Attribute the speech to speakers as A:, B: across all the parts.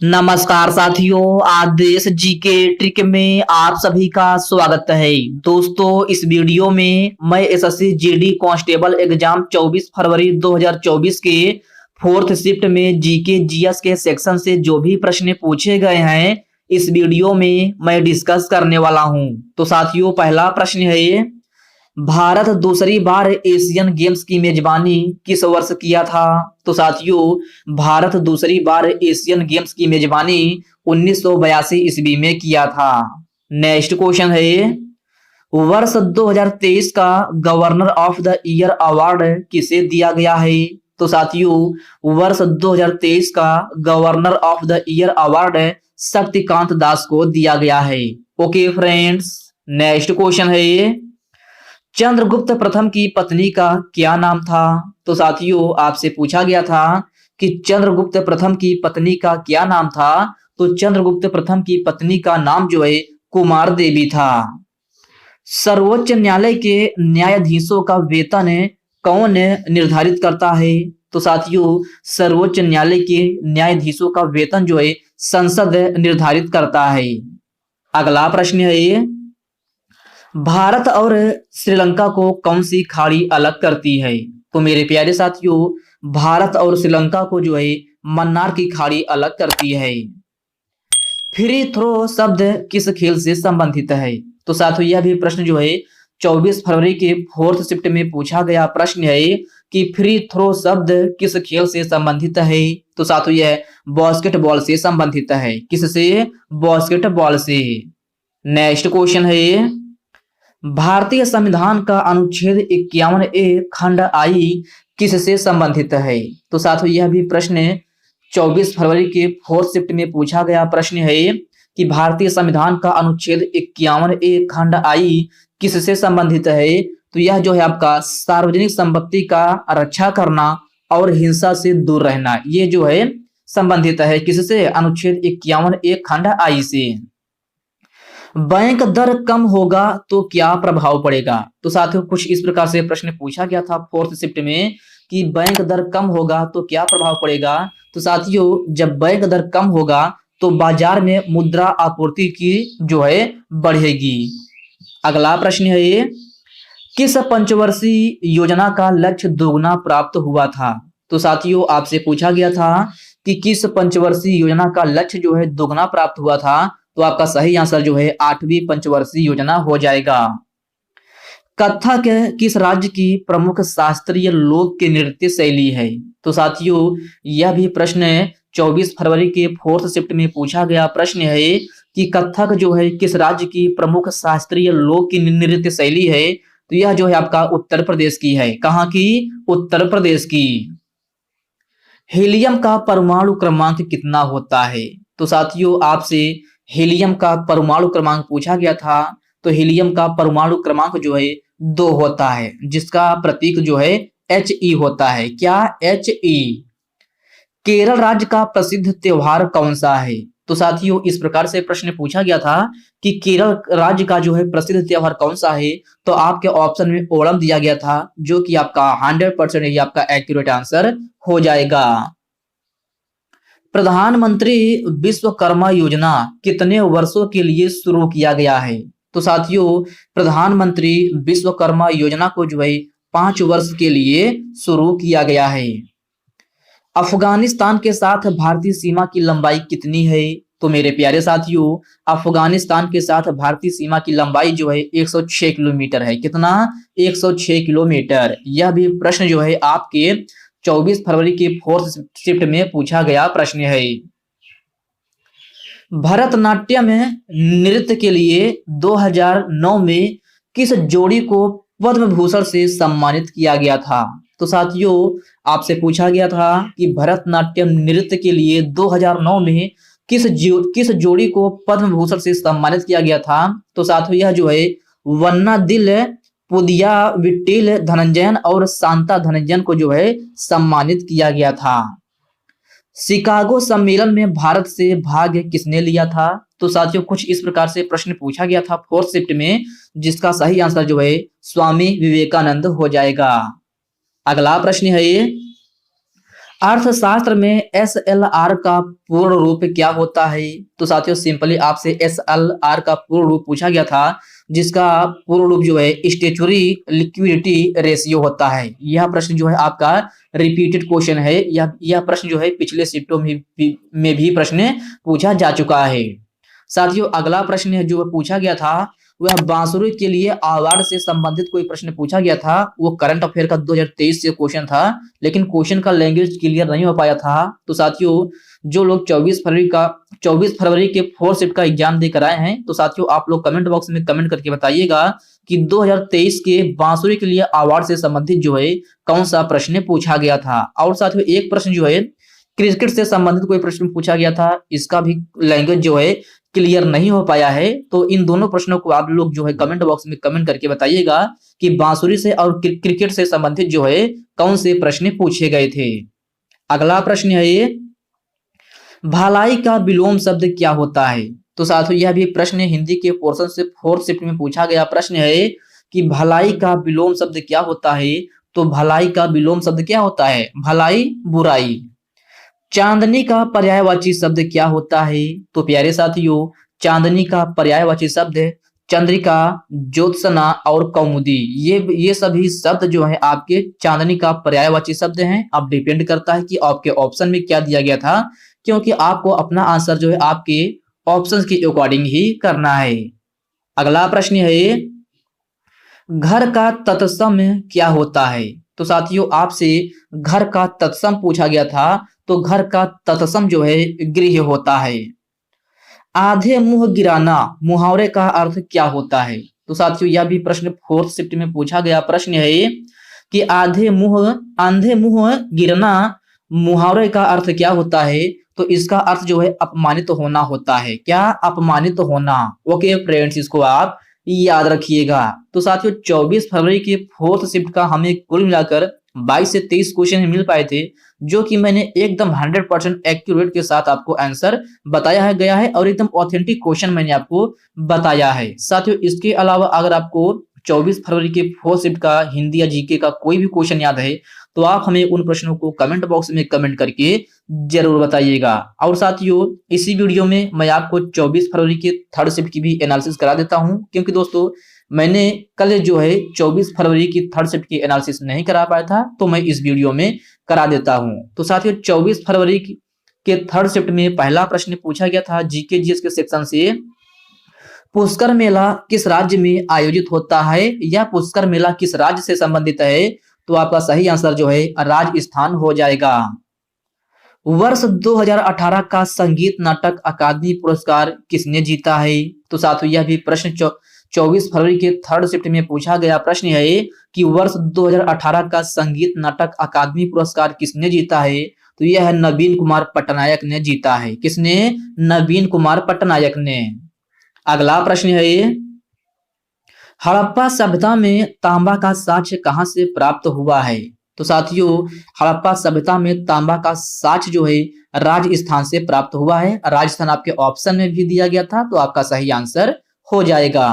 A: नमस्कार साथियों, आज देश जीके ट्रिक में आप सभी का स्वागत है। दोस्तों, इस वीडियो में मैं एसएससी जीडी कांस्टेबल एग्जाम 24 फरवरी 2024 के फोर्थ शिफ्ट में जीके जीएस के सेक्शन से जो भी प्रश्न पूछे गए हैं, इस वीडियो में मैं डिस्कस करने वाला हूं। तो साथियों, पहला प्रश्न है, भारत दूसरी बार एशियन गेम्स की मेजबानी किस वर्ष किया था? तो साथियों, भारत दूसरी बार एशियन गेम्स की मेजबानी 1982 ईस्वी में किया था। नेक्स्ट क्वेश्चन है, वर्ष 2023 का governor of the year award किसे दिया गया है? तो साथियों, वर्ष 2023 का governor of the year award Shaktikanta Das को दिया गया है। ओके फ्रेंड्स, नेक्स्ट क्वेश्चन है, चंद्रगुप्त प्रथम की पत्नी का क्या नाम था? तो साथियों, आपसे पूछा गया था कि चंद्रगुप्त प्रथम की पत्नी का क्या नाम था। तो चंद्रगुप्त प्रथम की पत्नी का नाम जो है कुमार देवी था। सर्वोच्च न्यायालय के न्यायाधीशों का वेतन कौन निर्धारित करता है? तो साथियों, सर्वोच्च न्यायालय के न्यायाधीशों का वेतन जो है संसद निर्धारित करता है। अगला प्रश्न है, भारत और श्रीलंका को कौन सी खाड़ी अलग करती है? तो मेरे प्यारे साथियों, भारत और श्रीलंका को जो है मन्नार की खाड़ी अलग करती है। फ्री थ्रो शब्द किस खेल से संबंधित है? तो साथियों, यह भी प्रश्न जो है 24 फरवरी के फोर्थ शिफ्ट में पूछा गया प्रश्न है कि फ्री थ्रो शब्द किस खेल से संबंधित है? तो साथियों, यह बास्केटबॉल से संबंधित है। किससे? बास्केटबॉल से। नेक्स्ट क्वेश्चन है, भारतीय संविधान का अनुच्छेद 51A खंड आई किससे संबंधित है? तो साथियों, यह भी प्रश्न 24 फरवरी के फोर्थ शिफ्ट में पूछा गया प्रश्न है कि भारतीय संविधान का अनुच्छेद 51A खंड आई किससे संबंधित है? तो यह जो है आपका सार्वजनिक संपत्ति का रक्षा करना और हिंसा से दूर रहना, ये जो है संबंधित है किससे? अनुच्छेद 51A खंड आई से। बैंक दर कम होगा तो क्या प्रभाव पड़ेगा? तो साथियों, कुछ इस प्रकार से प्रश्न पूछा गया था फोर्थ शिफ्ट में कि बैंक दर कम होगा तो क्या प्रभाव पड़ेगा। तो साथियों, जब बैंक दर कम होगा तो बाजार में मुद्रा आपूर्ति की जो है बढ़ेगी। अगला प्रश्न है, किस पंचवर्षीय योजना का लक्ष्य दोगुना प्राप्त हुआ था? तो साथियों, आपसे पूछा गया था कि किस पंचवर्षीय योजना का लक्ष्य जो है दोगुना प्राप्त हुआ था। तो आपका सही आंसर जो है 8वीं पंचवर्षीय योजना हो जाएगा। कथक किस राज्य की प्रमुख शास्त्रीय लोक की नृत्य शैली है? तो साथियों, यह भी प्रश्न 24 फरवरी के फोर्थ शिफ्ट में पूछा गया प्रश्न है कि कथक जो है किस राज्य की प्रमुख शास्त्रीय लोक की नृत्य शैली है। तो यह जो है आपका उत्तर प्रदेश की है। कहाँ की? उत्तर प्रदेश की। हीलियम का परमाणु क्रमांक कितना होता है? तो साथियों, आपसे हीलियम का परमाणु क्रमांक पूछा गया था। तो हीलियम का परमाणु क्रमांक जो है 2 होता है, जिसका प्रतीक जो है He होता है। क्या? He। केरल राज्य का प्रसिद्ध त्योहार कौन सा है? तो साथियों, इस प्रकार से प्रश्न पूछा गया था कि केरल राज्य का जो है प्रसिद्ध त्योहार कौन सा है। तो आपके ऑप्शन में ओणम दिया गया था, जो कि आपका 100% ये आपका एक्यूरेट आंसर हो जाएगा। प्रधानमंत्री विश्वकर्मा योजना कितने वर्षों के लिए शुरू किया गया है? तो साथियों, प्रधानमंत्री विश्वकर्मा योजना को जो है 5 वर्ष के लिए शुरू किया गया है। अफगानिस्तान के साथ भारतीय सीमा की लंबाई कितनी है? तो मेरे प्यारे साथियों, अफगानिस्तान के साथ भारतीय सीमा की लंबाई जो है 106 किलोमीटर है। कितना? 106 किलोमीटर। यह भी प्रश्न जो है आपके 24 फरवरी के फोर्थ शिफ्ट में पूछा गया प्रश्न है। भरतनाट्यम नृत्य के लिए 2009 में किस जोड़ी को पद्म भूषण से सम्मानित किया गया था? तो साथियों, आपसे पूछा गया था कि भरतनाट्यम नृत्य के लिए 2009 में किस जोड़ी को पद्म भूषण से सम्मानित किया गया था? तो साथियों, यह जो है वन्ना दिल पुदिया विट्टिल धनंजयन और शांता धनंजयन को जो है सम्मानित किया गया था। शिकागो सम्मेलन में भारत से भाग किसने लिया था? तो साथियों, कुछ इस प्रकार से प्रश्न पूछा गया था फोर्थ शिफ्ट में, जिसका सही आंसर जो है स्वामी विवेकानंद हो जाएगा। अगला प्रश्न है, अर्थशास्त्र में SLR का पूर्ण रूप क्या होता है? तो साथियों सिंपली आपसे SLR का पूर्ण रूप पूछा गया था, जिसका पूर्ण रूप जो है स्टैट्यूटरी लिक्विडिटी रेशियो होता है। यह प्रश्न जो है आपका रिपीटेड क्वेश्चन है। यह प्रश्न जो है पिछले शिफ्टों में भी प्रश्न पूछा जा चुका है। साथियों अगला प्रश्न है जो पूछा गया था, वह बांसुरी के लिए अवार्ड से संबंधित कोई प्रश्न पूछा गया था। वो करंट अफेयर का 2023 से क्वेश्चन था, लेकिन क्वेश्चन का लैंग्वेज क्लियर नहीं हो पाया था। तो साथियों जो लोग 24 फरवरी के 4th शिफ्ट का एग्जाम देकर आए हैं, तो साथियों आप लोग कमेंट बॉक्स में कमेंट करके बताइएगा कि 2023 के बांसुरी के लिए अवार्ड से संबंधित जो है कौन सा प्रश्न पूछा गया था। और साथियों एक प्रश्न जो है क्रिकेट से संबंधित कोई प्रश्न पूछा गया था, इसका भी लैंग्वेज जो है क्लियर नहीं हो पाया है। तो इन दोनों प्रश्नों को आप लोग जो है कमेंट बॉक्स में कमेंट करके बताइएगा कि बांसुरी से और क्रिकेट से संबंधित जो है कौन से प्रश्न पूछे गए थे। अगला प्रश्न है ये, भलाई का विलोम शब्द क्या होता है? तो साथियों यह भी प्रश्न हिंदी के पोर्शन से 4th शिफ्ट में पूछा गया प्रश्न है कि भलाई का विलोम शब्द क्या होता है? तो भलाई का विलोम शब्द क्या होता है? भलाई बुराई। चांदनी का पर्यायवाची शब्द क्या होता है? तो प्यारे साथियों चांदनी का पर्यायवाची शब्द चंद्रिका, ज्योत्सना और कौमुदी। ये सभी शब्द जो है आपके चांदनी का पर्यायवाची शब्द हैं। अब डिपेंड करता है कि आपके ऑप्शन में क्या दिया गया था, क्योंकि आपको अपना आंसर जो है आपके ऑप्शंस के अकॉर्डिंग ही करना है। अगला प्रश्न है, घर का तत्सम क्या होता है? तो साथियों आपसे घर का तत्सम पूछा गया था, तो घर का तत्सम जो है गृह होता है। आधे मुंह गिराना मुहावरे का अर्थ क्या होता है? तो साथियों यह भी प्रश्न 4th शिफ्ट में पूछा गया प्रश्न है कि आंधे मुंह गिरना मुहावरे का अर्थ क्या होता है? तो इसका अर्थ जो है अपमानित होना होता है। क्या? अपमानित होना। ओके फ्रेंड्स, इसको आप याद रखिएगा। तो साथियों 24 फरवरी के 4th शिफ्ट का हमें कुल मिलाकर 22 से 23 क्वेश्चन मिल पाए थे, जो कि मैंने एकदम 100% एक्यूरेट के साथ आपको आंसर बताया गया है और एकदम ऑथेंटिक क्वेश्चन मैंने आपको बताया है। साथियों इसके अलावा अगर आपको 24 फरवरी के 4th शिफ्ट का हिंदी या जीके का कोई भी क्वेश्चन याद है, तो आप हमें उन प्रश्नों को कमेंट बॉक्स में कमेंट करके जरूर बताइएगा। और साथियों इसी वीडियो में मैं आपको 24 फरवरी के 3rd शिफ्ट की भी एनालिसिस करा देता हूं, क्योंकि दोस्तों मैंने कल जो है 24 फरवरी की 3rd शिफ्ट की एनालिसिस नहीं करा पाया था, तो मैं इस वीडियो में करा देता हूं। तो साथियों 24 फरवरी के 3rd शिफ्ट में पहला प्रश्न पूछा गया था जीके जीएस के सेक्शन से, पुष्कर मेला किस राज्य में आयोजित होता है, या पुष्कर मेला किस राज्य से संबंधित है? तो आपका सही आंसर जो है राजस्थान हो जाएगा। वर्ष 2018 का संगीत नाटक अकादमी पुरस्कार किसने जीता है? तो साथियों यह भी प्रश्न 24 फरवरी के 3rd शिफ्ट में पूछा गया प्रश्न है कि वर्ष 2018 का संगीत नाटक अकादमी पुरस्कार किसने जीता है? तो यह नवीन कुमार पटनायक ने जीता है। किसने? नवीन कुमार पटनायक ने। अगला प्रश्न है, हड़प्पा सभ्यता में तांबा का साक्ष्य कहां से प्राप्त हुआ है? तो साथियों हड़प्पा सभ्यता में तांबा का साक्ष्य जो है राजस्थान से प्राप्त हुआ है। राजस्थान आपके ऑप्शन में भी दिया गया था, तो आपका सही आंसर हो जाएगा।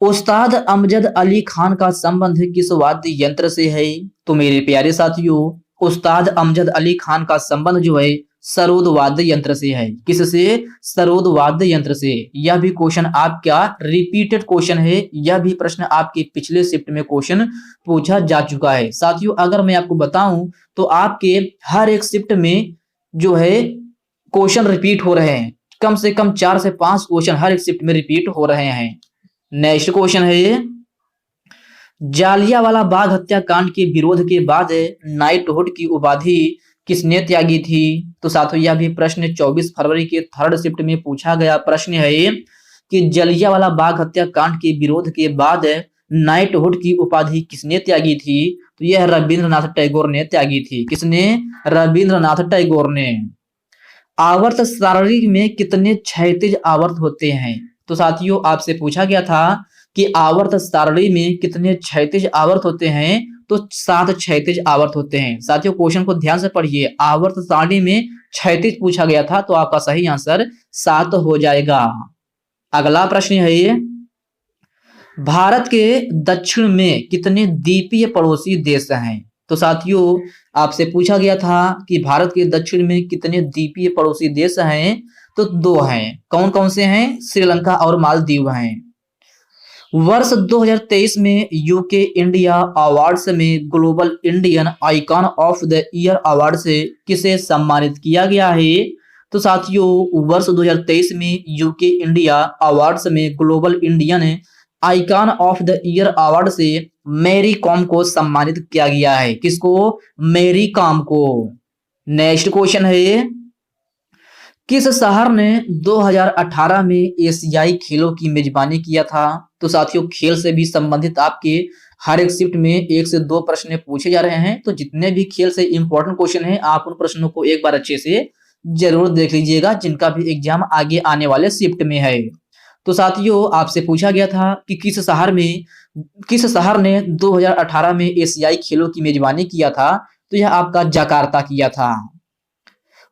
A: उस्ताद अमजद अली खान का संबंध किस वाद्य यंत्र से है? तो मेरे प्यारे साथियों उस्ताद अमजद अली खान का संबंध जो है सरोद वाद्य यंत्र से है। किससे? सरोद वाद्य यंत्र से। यह भी क्वेश्चन आपका रिपीटेड क्वेश्चन है। यह भी प्रश्न आपके पिछले शिफ्ट में क्वेश्चन पूछा जा चुका है। साथियों अगर मैं आपको बताऊं तो आपके हर एक शिफ्ट में जो है क्वेश्चन रिपीट हो रहे हैं। कम से कम 4 से 5 क्वेश्चन हर एक शिफ्ट में रिपीट हो रहे हैं। नेक्स्ट क्वेश्चन है ये, जालियांवाला बाग हत्याकांड के विरोध के बाद नाइटहुड की उपाधि किसने त्यागी थी? तो साथियों यह भी प्रश्न 24 फरवरी के 3rd शिफ्ट में पूछा गया प्रश्न है कि जालियांवाला बाग हत्याकांड के विरोध के बाद नाइटहुड की उपाधि किसने त्यागी थी? तो यह रविंद्रनाथ टैगोर ने त्यागी थी। किसने? रविंद्रनाथ टैगोर ने। आवर्त सारणी में कितने क्षैतिज आवर्त होते हैं? तो साथियों आपसे पूछा गया था कि आवर्त सारणी में कितने क्षैतिज आवर्त होते हैं? तो 7 क्षैतिज आवर्त होते हैं। साथियों क्वेश्चन को ध्यान से पढ़िए, आवर्त सारणी में क्षैतिज पूछा गया था, तो आपका सही आंसर 7 हो जाएगा। अगला प्रश्न है ये, भारत के दक्षिण में कितने द्वीपीय पड़ोसी देश हैं? तो साथियों आपसे पूछा गया था कि भारत के दक्षिण में कितने द्वीपीय पड़ोसी देश हैं, तो 2 हैं। कौन कौन से हैं? श्रीलंका और मालदीव हैं। वर्ष 2023 में यूके इंडिया अवार्ड्स में global Indian icon of the year award से किसे सम्मानित किया गया है? तो साथियों, वर्ष 2023 में यूके इंडिया अवार्ड्स में global Indian icon of the year award से मैरी कॉम को सम्मानित किया गया है। किसको? मैरी कॉम को। नेक्स्ट क्वेश्चन है, किस शहर ने 2018 में एशियाई खेलों की मेजबानी किया था? तो साथियों, खेल से भी संबंधित आपके हर एक शिफ्ट में 1 से 2 प्रश्न पूछे जा रहे हैं, तो जितने भी खेल से इंपॉर्टेंट क्वेश्चन हैं आप उन प्रश्नों को एक बार अच्छे से जरूर देख लीजिएगा, जिनका भी एग्जाम आगे आने वाले शिफ्ट में है। तो साथियों, आपसे पूछा गया था कि किस शहर ने 2018 में एशियाई खेलों की मेजबानी किया था? तो यह आपका जकार्ता किया था।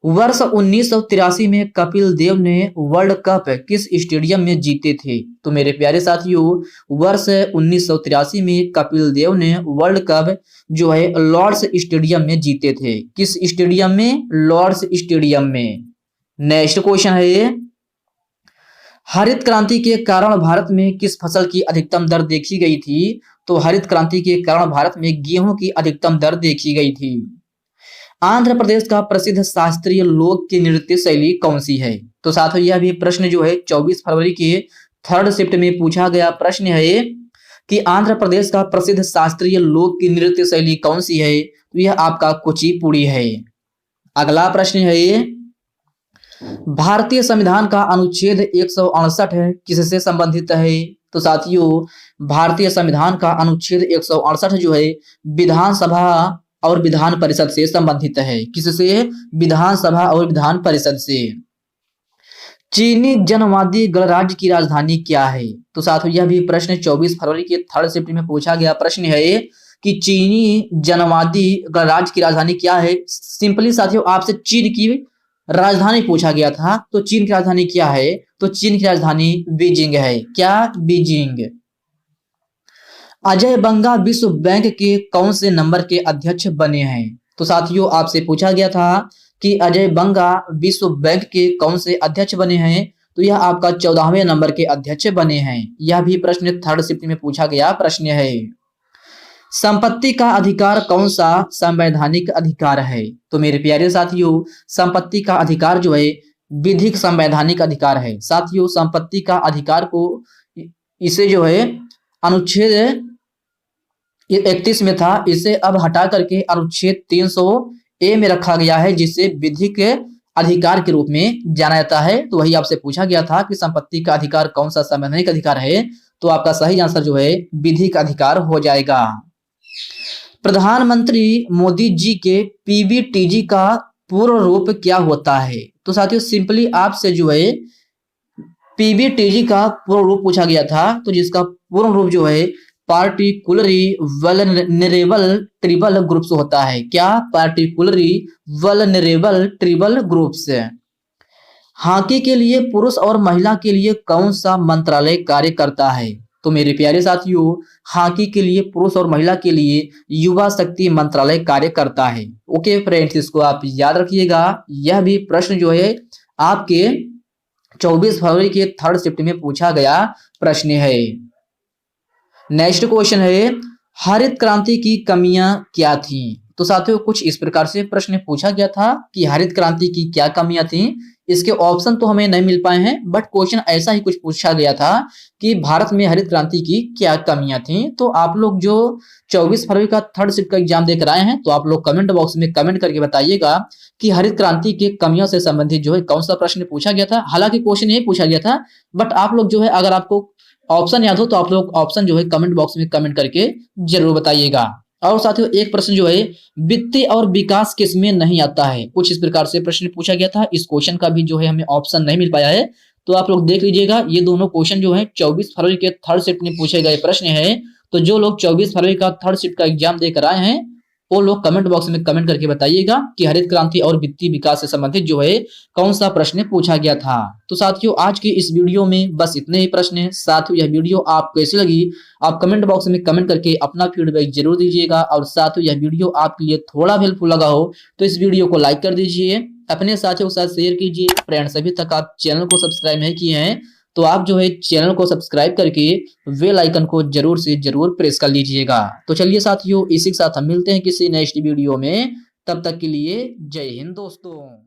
A: वर्ष 1983 में कपिल देव ने वर्ल्ड कप किस स्टेडियम में जीते थे? तो मेरे प्यारे साथियों, वर्ष 1983 में कपिल देव ने वर्ल्ड कप जो है लॉर्ड्स स्टेडियम में जीते थे। किस स्टेडियम में? लॉर्ड्स स्टेडियम में। नेक्स्ट क्वेश्चन है, हरित क्रांति के कारण भारत में किस फसल की अधिकतम दर देखी गई थी? तो हरित क्रांति के कारण भारत में गेहूं की अधिकतम दर देखी गई थी। आंध्र प्रदेश का प्रसिद्ध शास्त्रीय लोक की नृत्य शैली कौन सी है? तो साथियों, यह भी प्रश्न जो है 24 फरवरी के 3rd शिफ्ट में पूछा गया प्रश्न है कि आंध्र प्रदेश का प्रसिद्ध शास्त्रीय लोक की नृत्य शैली कौन सी है? तो यह आपका कुचिपुड़ी है। अगला प्रश्न है, भारतीय संविधान का अनुच्छेद 168 किससे संबंधित है? तो साथियों, भारतीय संविधान का अनुच्छेद 168 जो है विधानसभा और विधान परिषद से संबंधित है। किससे? विधानसभा और विधान परिषद से। चीनी जनवादी गणराज्य की राजधानी क्या है? तो साथियों, यह भी प्रश्न 24 फरवरी के 3rd शिफ्ट में पूछा गया प्रश्न है कि चीनी जनवादी गणराज्य की राजधानी क्या है। सिंपली साथियों, आपसे चीन की राजधानी पूछा गया था, तो चीन की राजधानी क्या है? तो चीन की राजधानी बीजिंग है। क्या? बीजिंग। अजय बंगा विश्व बैंक के कौन से नंबर के अध्यक्ष बने हैं? तो साथियों, आपसे पूछा गया था कि अजय बंगा विश्व बैंक के कौन से अध्यक्ष बने हैं? तो यह आपका 14वें नंबर के अध्यक्ष बने हैं। यह भी प्रश्न 3rd शिफ्ट में पूछा गया प्रश्न है। संपत्ति का अधिकार कौन सा संवैधानिक अधिकार है? तो मेरे प्यारे साथियों, संपत्ति का अधिकार जो है विधिक संवैधानिक अधिकार है। साथियों, संपत्ति का अधिकार को इसे जो है अनुच्छेद 31 में था, इसे अब हटा करके अनुच्छेद 300A में रखा गया है, जिसे विधिक अधिकार के रूप में जाना जाता है। तो वही आपसे पूछा गया था कि संपत्ति का अधिकार कौन सा संवैधानिक अधिकार है, तो आपका सही आंसर जो है विधिक अधिकार हो जाएगा। प्रधानमंत्री मोदी जी के पीबीटीजी का पूर्ण रूप क्या होता है? तो साथियों, सिंपली आपसे जो है पीबीटीजी का पूर्ण रूप पूछा गया था, तो जिसका पूर्ण रूप जो है पार्टिकुलरली वल्नरेबल ट्रिबल ग्रुप्स होता है। क्या? Particularly vulnerable tribal groups. Hockey के लिए पुरुष और महिला के लिए कौन सा मंत्रालय कार्य करता है? तो मेरे प्यारे साथियों, हॉकी के लिए पुरुष और महिला के लिए युवा शक्ति मंत्रालय कार्य करता है। ओके फ्रेंड्स, इसको आप याद रखिएगा। यह भी प्रश्न जो है आपके 24 फरवरी के 3rd शिफ्ट में पूछा गया प्रश्न है। नेक्स्ट क्वेश्चन है, हरित क्रांति की कमियां क्या थी? तो साथियों, कुछ इस प्रकार से प्रश्न पूछा गया था कि हरित क्रांति की क्या कमियां थी। इसके ऑप्शन तो हमें नहीं मिल पाए हैं, बट क्वेश्चन ऐसा ही कुछ पूछा गया था कि भारत में हरित क्रांति की क्या कमियां थी। तो आप लोग जो 24 फरवरी का 3rd शिफ्ट का एग्जाम देकर आए हैं, तो आप लोग कमेंट बॉक्स में कमेंट करके बताइएगा कि हरित क्रांति के कमियों से संबंधित जो है कौन सा प्रश्न पूछा गया था। हालांकि क्वेश्चन यही पूछा गया था, बट आप लोग जो है अगर आपको ऑप्शन याद हो तो आप लोग ऑप्शन जो है कमेंट बॉक्स में कमेंट करके जरूर बताइएगा। और साथियों, एक प्रश्न जो है वित्तीय और विकास किसमें नहीं आता है, कुछ इस प्रकार से प्रश्न पूछा गया था। इस क्वेश्चन का भी जो है हमें ऑप्शन नहीं मिल पाया है, तो आप लोग देख लीजिएगा। ये दोनों क्वेश्चन जो है 24 फरवरी के 3rd शिफ्ट में पूछे गए प्रश्न है। तो जो लोग 24 फरवरी का 3rd शिफ्ट का एग्जाम देकर आए हैं, वो लोग कमेंट बॉक्स में कमेंट करके बताइएगा कि हरित क्रांति और वित्तीय विकास से संबंधित जो है कौन सा प्रश्न पूछा गया था। तो साथियों आज की इस वीडियो में बस इतने ही प्रश्न हैं। साथियों यह वीडियो आप कैसी लगी आप कमेंट बॉक्स में कमेंट करके अपना फीडबैक जरूर दीजिएगा। और साथियों यह वीडियो आपके लिए थोड़ा हेल्पफुल लगा हो तो इस वीडियो को लाइक कर दीजिए, अपने साथियों के साथ शेयर कीजिए। फ्रेंड्स अभी तक आप चैनल को सब्सक्राइब नहीं किए हैं तो आप जो है चैनल को सब्सक्राइब करके बेल आइकन को जरूर से जरूर प्रेस कर लीजिएगा। तो चलिए साथियों इसी के साथ हम मिलते हैं किसी नेक्स्ट वीडियो में, तब तक के लिए जय हिंद दोस्तों।